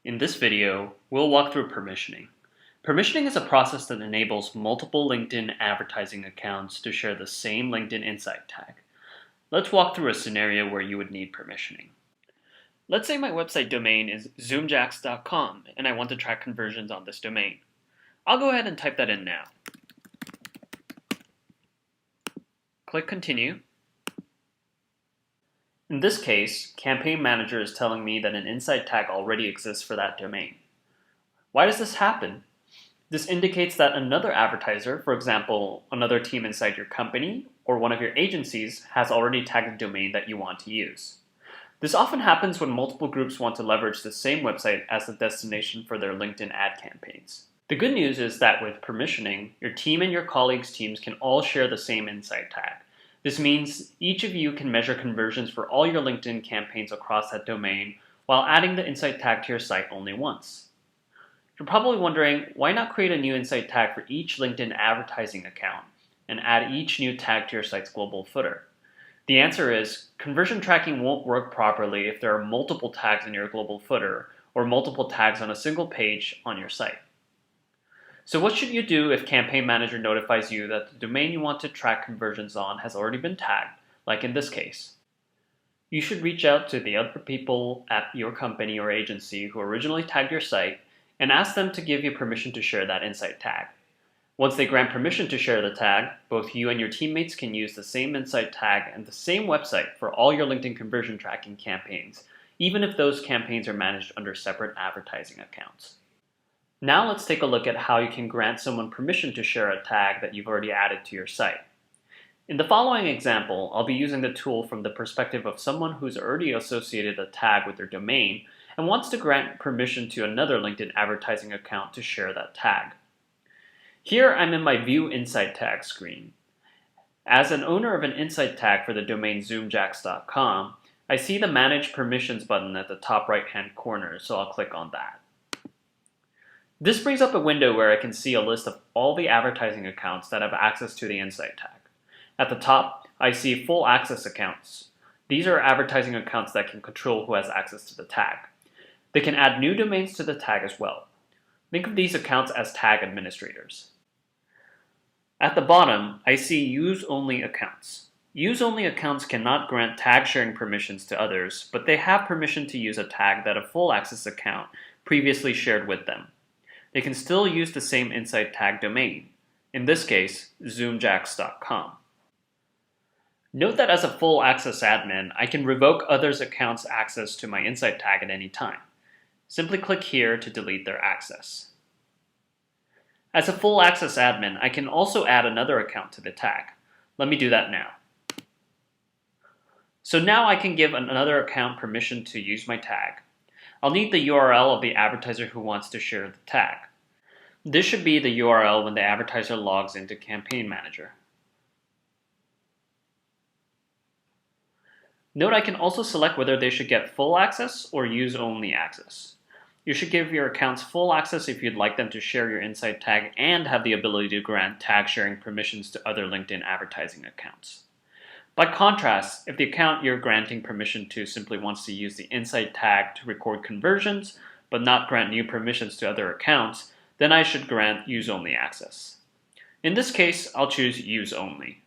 In this video, we'll walk through permissioning. Permissioning is a process that enables multiple LinkedIn advertising accounts to share the same LinkedIn Insight tag. Let's walk through a scenario where you would need permissioning. Let's say my website domain is zoomjax.com and I want to track conversions on this domain. I'll go ahead and type that in now. Click Continue. In this case, Campaign Manager is telling me that an Insight tag already exists for that domain. Why does this happen? This indicates that another advertiser, for example, another team inside your company or one of your agencies, has already tagged the domain that you want to use. This often happens when multiple groups want to leverage the same website as the destination for their LinkedIn ad campaigns. The good news is that with permissioning, your team and your colleagues' teams can all share the same Insight tag. This means each of you can measure conversions for all your LinkedIn campaigns across that domain while adding the Insight tag to your site only once. You're probably wondering, why not create a new Insight tag for each LinkedIn advertising account and add each new tag to your site's global footer? The answer is, conversion tracking won't work properly if there are multiple tags in your global footer or multiple tags on a single page on your site. So what should you do if Campaign Manager notifies you that the domain you want to track conversions on has already been tagged, like in this case? You should reach out to the other people at your company or agency who originally tagged your site and ask them to give you permission to share that Insight tag. Once they grant permission to share the tag, both you and your teammates can use the same Insight tag and the same website for all your LinkedIn conversion tracking campaigns, even if those campaigns are managed under separate advertising accounts. Now let's take a look at how you can grant someone permission to share a tag that you've already added to your site. In the following example, I'll be using the tool from the perspective of someone who's already associated a tag with their domain and wants to grant permission to another LinkedIn advertising account to share that tag. Here I'm in my View Insight Tag screen. As an owner of an Insight tag for the domain zoomjax.com, I see the Manage Permissions button at the top right-hand corner, so I'll click on that. This brings up a window where I can see a list of all the advertising accounts that have access to the Insight tag. At the top, I see Full Access accounts. These are advertising accounts that can control who has access to the tag. They can add new domains to the tag as well. Think of these accounts as tag administrators. At the bottom, I see Use Only accounts. Use Only accounts cannot grant tag sharing permissions to others, but they have permission to use a tag that a Full Access account previously shared with them. They can still use the same Insight tag domain, in this case, zoomjax.com. Note that as a full access admin, I can revoke others' accounts' access to my Insight tag at any time. Simply click here to delete their access. As a full access admin, I can also add another account to the tag. Let me do that now. So now I can give another account permission to use my tag. I'll need the URL of the advertiser who wants to share the tag. This should be the URL when the advertiser logs into Campaign Manager. Note I can also select whether they should get full access or use only access. You should give your accounts full access if you'd like them to share your Insight tag and have the ability to grant tag sharing permissions to other LinkedIn advertising accounts. By contrast, if the account you're granting permission to simply wants to use the Insight tag to record conversions, but not grant new permissions to other accounts, then I should grant Use Only access. In this case, I'll choose Use Only.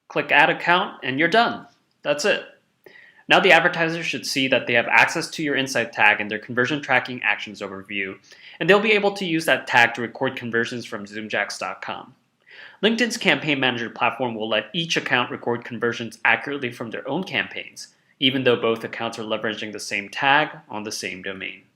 Click Add Account and you're done. That's it. Now the advertiser should see that they have access to your Insight tag in their Conversion Tracking Actions overview, and they'll be able to use that tag to record conversions from zoomjax.com. LinkedIn's Campaign Manager platform will let each account record conversions accurately from their own campaigns, even though both accounts are leveraging the same tag on the same domain.